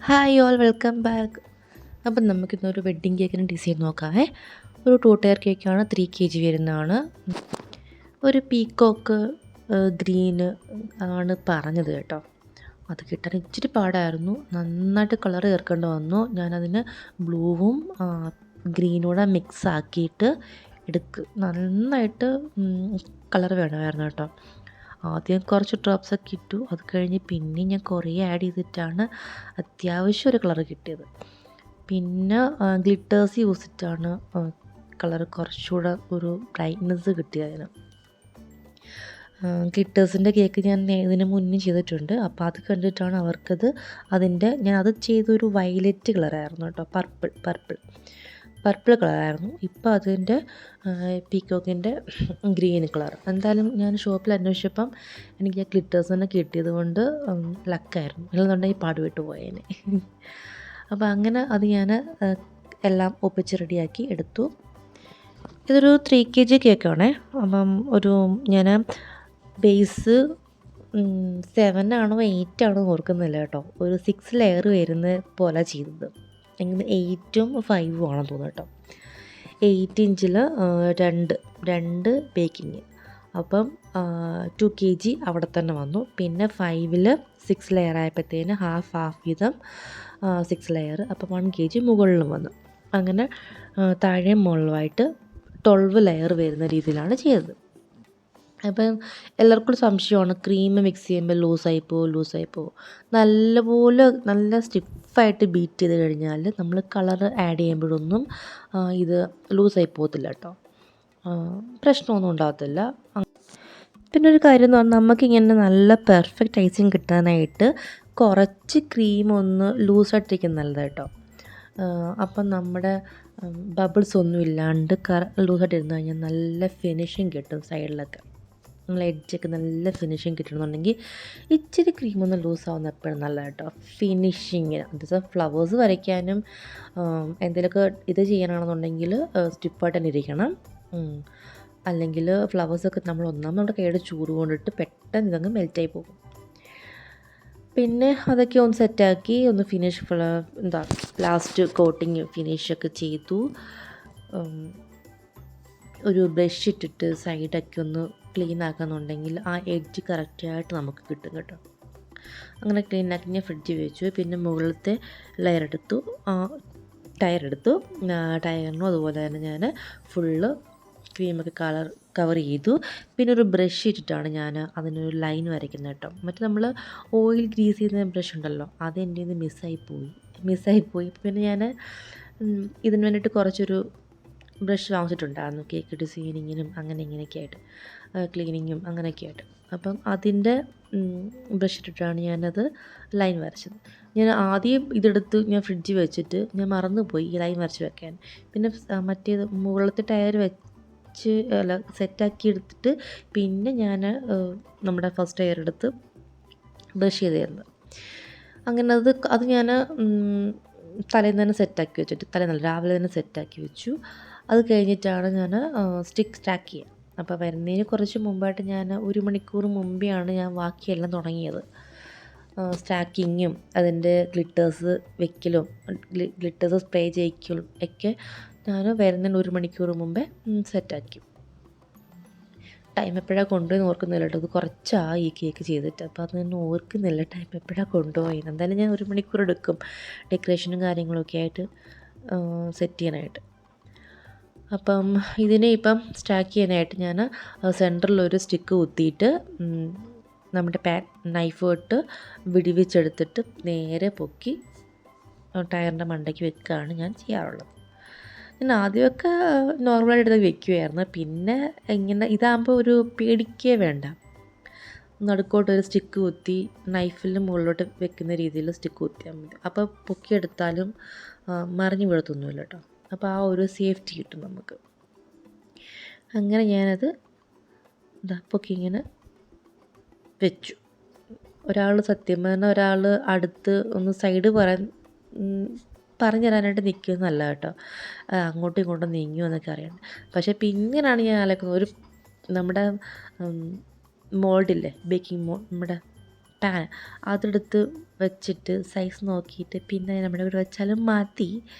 Hi all welcome back. അപ്പം നമുക്കിന്നൊരു wedding കേക്കിന് ഡിസൈൻ നോക്കാമേ. ഒരു 2 ടയർ കേക്കാണ്, 3 kg വരുന്നതാണ്. ഒരു പീക്കോക്ക് ഗ്രീന് ആണ് പറഞ്ഞത് കേട്ടോ. അത് കിട്ടാൻ ഇച്ചിരി പാടായിരുന്നു, നന്നായിട്ട് കളർ ചേർക്കേണ്ടി വന്നു. ഞാനതിന് ബ്ലൂവും ഗ്രീനൂടെ മിക്സ് ആക്കിയിട്ട് നന്നായിട്ട് കളർ വേണമായിരുന്നു കേട്ടോ. ആദ്യം കുറച്ച് ഡ്രോപ്സൊക്കെ ഇട്ടു, അത് കഴിഞ്ഞ് പിന്നെ ഞാൻ കുറേ ആഡ് ചെയ്തിട്ടാണ് അത്യാവശ്യം ഒരു കളർ കിട്ടിയത്. പിന്നെ ഗ്ലിറ്റേഴ്സ് യൂസ് ചെയ്തിട്ടാണ് കളർ കുറച്ചുകൂടെ ഒരു ബ്രൈറ്റ്നെസ് കിട്ടിയതിന്. ഗ്ലിറ്റേഴ്സിൻ്റെ കേക്ക് ഞാൻ ഇതിന് മുന്നേ ചെയ്തിട്ടുണ്ട്. അപ്പോൾ അത് കണ്ടിട്ടാണ് ഞാനത് ചെയ്തൊരു വയലറ്റ് കളറായിരുന്നു കേട്ടോ, പർപ്പിൾ കളറായിരുന്നു. ഇപ്പോൾ അതിൻ്റെ പീക്കോക്കിൻ്റെ ഗ്രീൻ കളർ. എന്തായാലും ഞാൻ ഷോപ്പിൽ അന്വേഷിച്ചപ്പം എനിക്ക് ആ ഗ്ലിറ്റേഴ്സ് തന്നെ കിട്ടിയത് കൊണ്ട് ലക്കായിരുന്നു, അല്ലെന്നുണ്ടെങ്കിൽ പാടുവിട്ട് പോയേനെ. അപ്പോൾ അങ്ങനെ അത് ഞാൻ എല്ലാം ഒപ്പിച്ച് റെഡിയാക്കി എടുത്തു. ഇതൊരു 3 kg കേക്കാണേ. അപ്പം ഞാൻ ബേസ് 7 ആണോ 8 ആണോ ഓർക്കുന്നില്ല കേട്ടോ. ഒരു 6 ലെയർ വരുന്ന പോലെ ചെയ്തത്. എങ്ങനെ 8ഉം 5ഉം ആണെന്ന് തോന്നുന്നു കേട്ടോ. 8 ഇഞ്ചിൽ രണ്ട് ബേക്കിങ്. അപ്പം 2 kg അവിടെ തന്നെ വന്നു. പിന്നെ 5ൽ 6 ലെയർ ആയപ്പോഴത്തേന് ഹാഫ് വീതം 6 ലെയർ, അപ്പം 1 kg മുകളിലും വന്നു. അങ്ങനെ താഴെയും മുകളിലുമായിട്ട് 12 ലെയർ വരുന്ന രീതിയിലാണ് ചെയ്തത്. അപ്പം എല്ലാവർക്കും സംശയമാണ്, ക്രീം മിക്സ് ചെയ്യുമ്പോൾ ലൂസായി പോവും. നല്ല സ്റ്റിഫായിട്ട് ബീറ്റ് ചെയ്ത് കഴിഞ്ഞാൽ നമ്മൾ കളർ ആഡ് ചെയ്യുമ്പോഴൊന്നും ഇത് ലൂസായി പോകത്തില്ല കേട്ടോ. പ്രശ്നമൊന്നും ഉണ്ടാകത്തില്ല. പിന്നെ ഒരു കാര്യം എന്ന് പറഞ്ഞാൽ, നമുക്കിങ്ങനെ നല്ല പെർഫെക്റ്റ് ഐസിങ് കിട്ടാനായിട്ട് കുറച്ച് ക്രീം ഒന്ന് ലൂസായിട്ടിരിക്കുന്നത് നല്ലത് കേട്ടോ. അപ്പം നമ്മുടെ ബബിൾസ് ഒന്നും ഇല്ലാണ്ട് ലൂസായിട്ട് ഇരുന്ന് കഴിഞ്ഞാൽ നല്ല ഫിനിഷിങ് കിട്ടും. സൈഡിലൊക്കെ നമ്മൾ എഡ്ജൊക്കെ നല്ല ഫിനിഷിങ് കിട്ടണമെന്നുണ്ടെങ്കിൽ ഇച്ചിരി ക്രീമൊന്ന് ലൂസാവുന്ന എപ്പോഴും നല്ല കേട്ടോ. ഫിനിഷിങ്ങിന് അതായത് ഫ്ലവേഴ്സ് വരയ്ക്കാനും എന്തെങ്കിലുമൊക്കെ ഇത് ചെയ്യാനാണെന്നുണ്ടെങ്കിൽ സ്റ്റിഫായിട്ട് തന്നെ ഇരിക്കണം. അല്ലെങ്കിൽ ഫ്ലവേഴ്സൊക്കെ നമ്മൾ നമ്മുടെ കൈയുടെ ചൂട് കൊണ്ടിട്ട് പെട്ടെന്ന് ഇതങ്ങ് മെൽറ്റായി പോകും. പിന്നെ അതൊക്കെ ഒന്ന് സെറ്റാക്കി ഒന്ന് ലാസ്റ്റ് കോട്ടിങ് ഫിനിഷൊക്കെ ചെയ്തു. ഒരു ബ്രഷ് ഇട്ടിട്ട് സൈഡൊക്കെ ഒന്ന് ക്ലീൻ ആക്കുന്നുണ്ടെങ്കിൽ ആ എഡ്ജ് കറക്റ്റായിട്ട് നമുക്ക് കിട്ടും കേട്ടോ. അങ്ങനെ ക്ലീൻ ആക്കി ഞാൻ ഫ്രിഡ്ജിൽ വെച്ചു. പിന്നെ മുകളിലത്തെ ടയർ എടുത്തു. ടയറിനും അതുപോലെ തന്നെ ഞാൻ ഫുള്ള് ക്രീമൊക്കെ കവർ ചെയ്തു. പിന്നെ ഒരു ബ്രഷ് ഇട്ടിട്ടാണ് ഞാൻ അതിനൊരു ലൈൻ വരയ്ക്കുന്നത് കേട്ടോ. മറ്റേ നമ്മൾ ഓയിൽ ഗ്രീസ് ചെയ്യുന്ന ബ്രഷ് ഉണ്ടല്ലോ, അത് എൻ്റെ നിന്ന് മിസ്സായിപ്പോയി. പിന്നെ ഞാൻ ഇതിന് വേണ്ടിയിട്ട് കുറച്ചൊരു ബ്രഷ് വാങ്ങിച്ചിട്ടുണ്ടായിരുന്നു, കേക്ക് ഡിസൈനിങ്ങിനും അങ്ങനെ ഇങ്ങനെയൊക്കെ ആയിട്ട്, ക്ലീനിങ്ങും അങ്ങനെയൊക്കെ ആയിട്ട്. അപ്പം അതിൻ്റെ ബ്രഷ് ഇട്ടിട്ടാണ് ഞാനത് ലൈൻ വരച്ചത്. ഞാൻ ആദ്യം ഞാൻ ഫ്രിഡ്ജിൽ വെച്ചിട്ട് ഞാൻ മറന്നുപോയി ഈ ലൈൻ വരച്ച് വെക്കാൻ. പിന്നെ മറ്റേത് മുകളിലത്തെ ടയർ സെറ്റാക്കി എടുത്തിട്ട് പിന്നെ ഞാൻ നമ്മുടെ ഫസ്റ്റ് ടയർ എടുത്ത് ബ്രഷ് ചെയ്തായിരുന്നു. അങ്ങനെ അത് ഞാൻ തലേന്ന് തന്നെ സെറ്റാക്കി വെച്ചിട്ട് രാവിലെ തന്നെ സെറ്റാക്കി വെച്ചു. അത് കഴിഞ്ഞിട്ടാണ് ഞാൻ സ്റ്റിക്ക് സ്റ്റാക്ക് ചെയ്യുക. അപ്പോൾ വരുന്നതിന് കുറച്ച് മുമ്പായിട്ട് ഞാൻ 1 മണിക്കൂർ മുമ്പെയാണ് ഞാൻ ബാക്കിയെല്ലാം തുടങ്ങിയത്. സ്റ്റാക്കിങ്ങും അതിൻ്റെ ഗ്ലിറ്റേഴ്സ് വെക്കലും ഗ്ലിറ്റേഴ്സ് സ്പ്രേ ചെയ്യിക്കലും ഒക്കെ ഞാൻ വരുന്നതിന് 1 മണിക്കൂർ മുമ്പേ സെറ്റാക്കി. ടൈം എപ്പോഴാണ് കൊണ്ടുപോയി ഓർക്കുന്നില്ല കേട്ടോ. അത് കുറച്ചായി ഈ കേക്ക് ചെയ്തിട്ട്, അപ്പോൾ അതൊന്നും ഓർക്കുന്നില്ല ടൈം എപ്പോഴാണ് കൊണ്ടുപോയി. എന്തായാലും ഞാൻ 1 മണിക്കൂർ എടുക്കും ഡെക്കറേഷനും കാര്യങ്ങളൊക്കെ ആയിട്ട് സെറ്റ് ചെയ്യാനായിട്ട്. അപ്പം ഇപ്പം സ്റ്റാക്ക് ചെയ്യാനായിട്ട് ഞാൻ സെൻറ്ററിലൊരു സ്റ്റിക്ക് കുത്തിയിട്ട് നമ്മുടെ നൈഫ് തൊട്ട് വിടിവിച്ചെടുത്തിട്ട് നേരെ പൊക്കി ടയറിൻ്റെ മണ്ടയ്ക്ക് വെക്കുകയാണ് ഞാൻ ചെയ്യാറുള്ളത്. ഞാൻ ആദ്യമൊക്കെ നോർമലായിട്ട് വെക്കുമായിരുന്നു. പിന്നെ ഇതാകുമ്പോൾ ഒരു പേടിക്കേ വേണ്ട. നടുക്കോട്ടൊരു സ്റ്റിക്ക് കുത്തി നൈഫിൻ്റെ മുകളിലോട്ട് വെക്കുന്ന രീതിയിൽ സ്റ്റിക്ക് കുത്തിയാൽ മതി. അപ്പോൾ പൊക്കിയെടുത്താലും മറിഞ്ഞു വീഴത്തൊന്നുമില്ല കേട്ടോ. അപ്പോൾ ആ ഒരു സേഫ്റ്റി കിട്ടും നമുക്ക്. അങ്ങനെ ഞാനത് പൊക്കി ഇങ്ങനെ വെച്ചു. സത്യം പറഞ്ഞാൽ ഒരാൾ അടുത്ത് ഒന്ന് സൈഡ് പറഞ്ഞു തരാനായിട്ട് നിൽക്കുന്നതല്ല കേട്ടോ. അങ്ങോട്ടും ഇങ്ങോട്ടും നീങ്ങുമോ എന്നൊക്കെ അറിയണം. പക്ഷേ പിന്നീടാണ് ഞാൻ നമ്മുടെ മോൾഡില്ലേ, ബേക്കിംഗ് മോൾഡ്, നമ്മുടെ പാൻ അതെടുത്ത് വെച്ചിട്ട് സൈസ് നോക്കിയിട്ട് പിന്നെ നമ്മുടെ ഇവിടെ വെച്ചാലും മതി.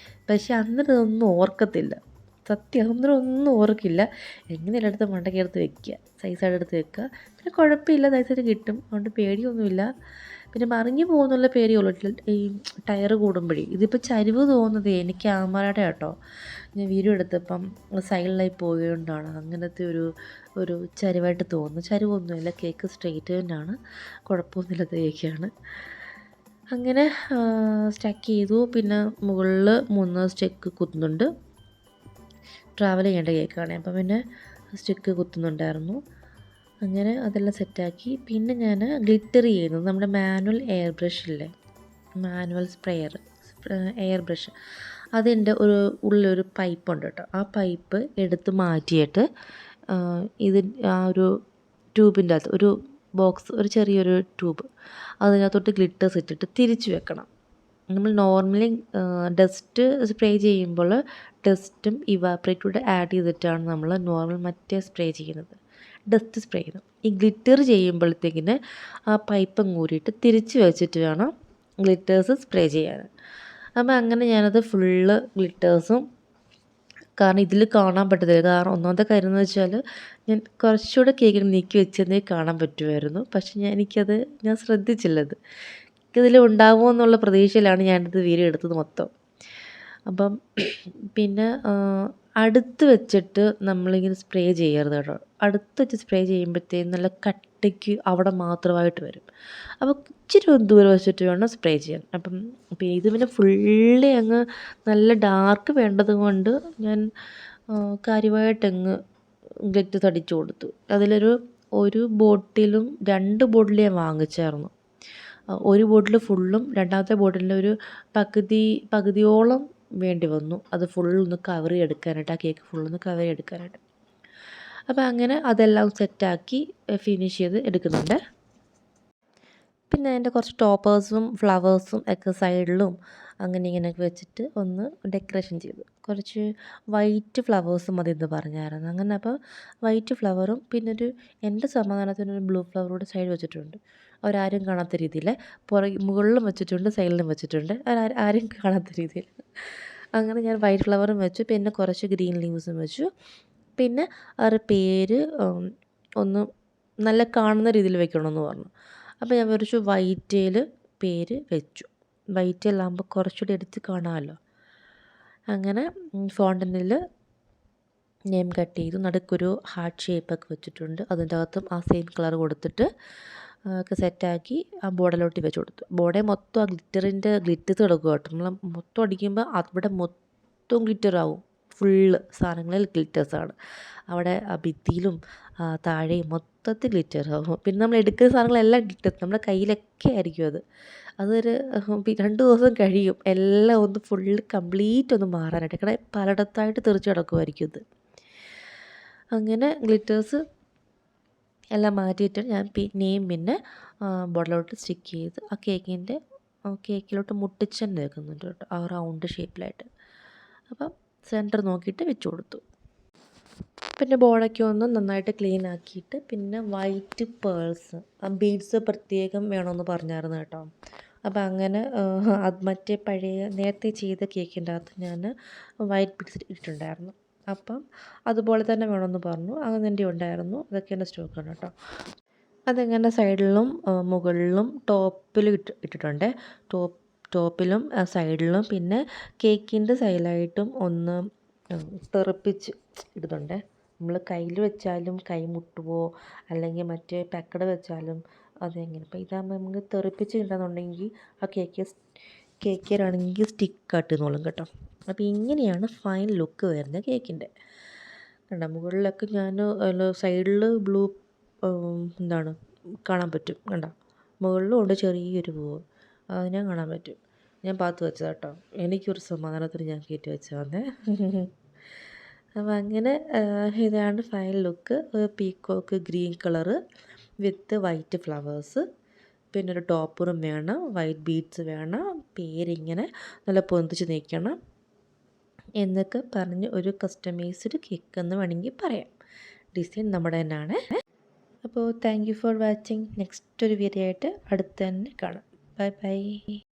പക്ഷെ അന്നേരം ഇതൊന്നും ഓർക്കത്തില്ല, സത്യം അന്നേരം ഒന്നും ഓർക്കില്ല. എങ്ങനെയുള്ള എടുത്ത് മണ്ടയ്ക്ക് വെക്കുക, സൈസായിട്ട് എടുത്ത് വെക്കുക. പിന്നെ കുഴപ്പമില്ല, സൈസായിട്ട് കിട്ടും, അതുകൊണ്ട് പേടിയൊന്നുമില്ല. പിന്നെ മറിഞ്ഞു പോകുന്നുള്ള പേടിയുള്ളൂ ഈ ടയർ കൂടുമ്പോഴേ. ഇതിപ്പോൾ ചരിവ് തോന്നുന്നത് എനിക്ക് ക്യാമറയുടെ കേട്ടോ, ഞാൻ വീഡിയോ എടുത്തപ്പം സൈഡിലായി പോയതുകൊണ്ടാണ് അങ്ങനത്തെ ഒരു ചരിവായിട്ട് തോന്നുന്നു. ചരിവൊന്നുമില്ല, കേക്ക് സ്ട്രെയിറ്റ് തന്നെയാണ്, കുഴപ്പമൊന്നുമില്ലാത്ത കേക്കാണ്. അങ്ങനെ സ്റ്റക്ക് ചെയ്തു. പിന്നെ മുകളിൽ 3 സ്റ്റെക്ക് കുത്തുന്നുണ്ട്, ട്രാവൽ ചെയ്യേണ്ട കേക്കാണ്, അപ്പം പിന്നെ സ്റ്റിക്ക് കുത്തുന്നുണ്ടായിരുന്നു. അങ്ങനെ അതെല്ലാം സെറ്റാക്കി. പിന്നെ ഞാൻ ഗ്ലിറ്റർ ചെയ്യുന്നത് നമ്മുടെ മാനുവൽ എയർ ബ്രഷില്ലേ, മാനുവൽ സ്പ്രെയർ എയർ ബ്രഷ്, അതിൻ്റെ ഉള്ളൊരു പൈപ്പുണ്ട് കേട്ടോ. ആ പൈപ്പ് എടുത്ത് മാറ്റിയിട്ട് ആ ഒരു ട്യൂബിൻ്റെ അകത്ത് ഒരു ബോക്സ്, ഒരു ചെറിയൊരു ട്യൂബ്, അതിനകത്തോട്ട് ഗ്ലിറ്റേഴ്സ് ഇട്ടിട്ട് തിരിച്ച് വെക്കണം. നമ്മൾ നോർമലി ഡസ്റ്റ് സ്പ്രേ ചെയ്യുമ്പോൾ ഡസ്റ്റും ഇവാപ്രേറ്റും കൂടെ ആഡ് ചെയ്തിട്ടാണ് നമ്മൾ നോർമൽ മറ്റേ സ്പ്രേ ചെയ്യുന്നത്, ഡസ്റ്റ് സ്പ്രേ ചെയ്യുന്നത്. ഈ ഗ്ലിറ്റർ ചെയ്യുമ്പോഴത്തേക്കിന് ആ പൈപ്പ് ഊരിയിട്ട് തിരിച്ച് വെച്ചിട്ട് വേണം ഗ്ലിറ്റേഴ്സ് സ്പ്രേ ചെയ്യാൻ. അപ്പോൾ അങ്ങനെ ഞാനത് ഫുള്ള് ഗ്ലിറ്റേഴ്സും, കാരണം ഇതിൽ കാണാൻ പറ്റത്തില്ല, കാരണം ഒന്നാമത്തെ കാര്യം എന്ന് വെച്ചാൽ ഞാൻ കുറച്ചുകൂടെ കേക്ക് നീക്കി വെച്ചതേ കാണാൻ പറ്റുമായിരുന്നു. പക്ഷെ എനിക്കത് ഞാൻ ശ്രദ്ധിച്ചില്ലത്, ഇതിൽ ഉണ്ടാകുമോ എന്നുള്ള പ്രതീക്ഷയിലാണ് ഞാനിത് വീഡിയോ എടുത്തത് മൊത്തം. അപ്പം പിന്നെ അടുത്ത് വെച്ചിട്ട് നമ്മളിങ്ങനെ സ്പ്രേ ചെയ്യരുത് കേട്ടോ. അടുത്ത് വെച്ച് സ്പ്രേ ചെയ്യുമ്പോഴത്തേക്കും നല്ല കട്ടിക്ക് അവിടെ മാത്രമായിട്ട് വരും. അപ്പോൾ ഇച്ചിരി ദൂരം വെച്ചിട്ട് വേണം സ്പ്രേ ചെയ്യാൻ. അപ്പം ഇത് പിന്നെ ഫുള്ളി അങ്ങ് നല്ല ഡാർക്ക് വേണ്ടത് കൊണ്ട് ഞാൻ കാര്യമായിട്ടങ്ങ് ഗ്ലിറ്റർ തടിച്ചു കൊടുത്തു. ഒരു ബോട്ടിലും 2 ബോട്ടിൽ ഞാൻ വാങ്ങിച്ചായിരുന്നു. ഒരു ബോട്ടിൽ ഫുള്ളും രണ്ടാമത്തെ ബോട്ടിലിൻ്റെ ഒരു പകുതിയോളം വേണ്ടി വന്നു അത് ഫുള്ളൊന്ന് കവർ ചെയ്തെടുക്കാനായിട്ട്, ആ കേക്ക് ഫുള്ളൊന്ന് കവർ ചെയ്തെടുക്കാനായിട്ട്. അപ്പോൾ അങ്ങനെ അതെല്ലാം സെറ്റാക്കി ഫിനിഷ് ചെയ്ത് എടുക്കുന്നുണ്ട്. പിന്നെ അതിൻ്റെ കുറച്ച് ടോപ്പേഴ്സും ഫ്ലവേഴ്സും ഒക്കെ സൈഡിലും അങ്ങനെ ഇങ്ങനെയൊക്കെ വെച്ചിട്ട് ഒന്ന് ഡെക്കറേഷൻ ചെയ്തു. കുറച്ച് വൈറ്റ് ഫ്ലവേഴ്സ് മതി എന്ന് പറഞ്ഞായിരുന്നു. അങ്ങനെ അപ്പോൾ വൈറ്റ് ഫ്ലവറും പിന്നെ എൻ്റെ സമാധാനത്തിനൊരു ബ്ലൂ ഫ്ലവറൂടെ സൈഡ് വെച്ചിട്ടുണ്ട്, അവരാരും കാണാത്ത രീതിയിൽ. മുകളിലും വെച്ചിട്ടുണ്ട്, സൈഡിലും വെച്ചിട്ടുണ്ട്, ആരും കാണാത്ത രീതിയിൽ. അങ്ങനെ ഞാൻ വൈറ്റ് ഫ്ലവറും വെച്ചു, പിന്നെ കുറച്ച് ഗ്രീൻ ലീവ്സും വെച്ചു. പിന്നെ അവരുടെ പേര് ഒന്ന് നല്ല കാണുന്ന രീതിയിൽ വെക്കണമെന്ന് പറഞ്ഞു. അപ്പോൾ ഞാൻ വിചാരിച്ചു വൈറ്റേൽ പേര് വെച്ചു, വൈറ്റേലാകുമ്പോൾ കുറച്ചുകൂടി എടുത്ത് കാണാമല്ലോ. അങ്ങനെ ഫോണ്ടനിൽ നെയിം കട്ട് ചെയ്തു, നടുക്കൊരു ഹാർട്ട് ഷേപ്പൊക്കെ വെച്ചിട്ടുണ്ട്, അതിൻ്റെ അകത്തും ആ സെയിം കളർ കൊടുത്തിട്ട് ഒക്കെ സെറ്റാക്കി ആ ബോർഡിലോട്ട് വെച്ച് കൊടുത്തു. ബോർഡെ മൊത്തം ആ ഗ്ലിറ്റേഴ്സ് കിടക്കുക കേട്ടോ. നമ്മൾ മൊത്തം അടിക്കുമ്പോൾ അവിടെ മൊത്തം ഗ്ലിറ്ററാവും, ഫുള്ള് സാധനങ്ങളിൽ ഗ്ലിറ്റേഴ്സാണ്. അവിടെ ആ ഭിത്തിയിലും താഴെയും മൊത്തത്തിൽ ഗ്ലിറ്ററാവും. പിന്നെ നമ്മൾ എടുക്കുന്ന സാധനങ്ങളെല്ലാം ഗ്ലിറ്റർ നമ്മുടെ കയ്യിലൊക്കെ ആയിരിക്കും അതൊരു 2 ദിവസം കഴിയും എല്ലാം ഒന്ന് ഫുള്ള് കംപ്ലീറ്റ് ഒന്ന് മാറാനായിട്ട്, കാരണം പലയിടത്തായിട്ട് തെറിച്ച് കിടക്കുമായിരിക്കും ഇത്. അങ്ങനെ ഗ്ലിറ്റേഴ്സ് എല്ലാം മാറ്റിയിട്ട് ഞാൻ നെയിം പിന്നെ ബോർഡിലോട്ട് സ്റ്റിക്ക് ചെയ്ത് ആ കേക്കിലോട്ട് മുട്ടിച്ചൻ വെക്കുന്നുണ്ട് കേട്ടോ, ആ റൗണ്ട് ഷേപ്പിലായിട്ട്. അപ്പം സെൻറ്റർ നോക്കിയിട്ട് വെച്ച് കൊടുത്തു. പിന്നെ ബോർഡൊക്കെ ഒന്ന് നന്നായിട്ട് ക്ലീൻ ആക്കിയിട്ട് പിന്നെ വൈറ്റ് പേൾസ്, ആ ബീഡ്സ് പ്രത്യേകം വേണമെന്ന് പറഞ്ഞായിരുന്നു കേട്ടോ. അപ്പോൾ അങ്ങനെ അത് മറ്റേ പഴയ നേരത്തെ ചെയ്ത കേക്കിൻ്റെ അകത്ത് ഞാൻ വൈറ്റ് ബീഡ്സ് ഇട്ടിട്ടുണ്ടായിരുന്നു. അപ്പം അതുപോലെ തന്നെ വേണമെന്ന് പറഞ്ഞു, അങ്ങനെ എൻ്റെ ഉണ്ടായിരുന്നു, അതൊക്കെ എൻ്റെ സ്റ്റോക്കാണ് കേട്ടോ. അതങ്ങനെ സൈഡിലും മുകളിലും ടോപ്പിലും ഇട്ടിട്ടുണ്ട്, ടോപ്പിലും സൈഡിലും. പിന്നെ കേക്കിൻ്റെ സൈഡിലായിട്ടും ഒന്ന് തെറിപ്പിച്ച് ഇടുന്നുണ്ട്. നമ്മൾ കയ്യിൽ വെച്ചാലും കൈ മുട്ടുമോ, അല്ലെങ്കിൽ മറ്റേ പക്കട വെച്ചാലും അതെങ്ങനെ. അപ്പോൾ ഇതാകുമ്പോൾ നമുക്ക് തെറിപ്പിച്ച് ഇടണമെന്നുണ്ടെങ്കിൽ ആ കേക്കിലാണെങ്കിൽ സ്റ്റിക്കായിട്ട് നോളും കേട്ടോ. അപ്പോൾ ഇങ്ങനെയാണ് ഫൈൻ ലുക്ക് വരുന്നത് കേക്കിൻ്റെ. കണ്ടോ മുകളിലൊക്കെ ഞാൻ സൈഡിൽ ബ്ലൂ എന്താണ് കാണാൻ പറ്റും, കണ്ടോ മുകളിലും ഉണ്ട് ചെറിയൊരു പൂവ്, അതിനെ കാണാൻ പറ്റും. ഞാൻ പാത്ത് വെച്ചത് കേട്ടോ, എനിക്കൊരു സമാധാനത്തിന് ഞാൻ കയറ്റി വെച്ചതാണേ. അപ്പോൾ അങ്ങനെ ഇതാണ് final look. Peacock green colour വിത്ത് വൈറ്റ് ഫ്ലവേഴ്സ്, പിന്നെ ഒരു ടോപ്പറും വേണം, വൈറ്റ് ബീഡ്സ് വേണം, പേരിങ്ങനെ നല്ല പൊന്തിച്ച് നിൽക്കണം എന്നൊക്കെ പറഞ്ഞ് ഒരു കസ്റ്റമൈസ്ഡ് കേക്ക് എന്ന് വേണമെങ്കിൽ പറയാം. ഡിസൈൻ നമ്മുടെ തന്നെയാണ്. അപ്പോൾ thank you for watching. Next ഒരു വീഡിയോ ആയിട്ട് അടുത്ത് തന്നെ കാണാം. Bye bye.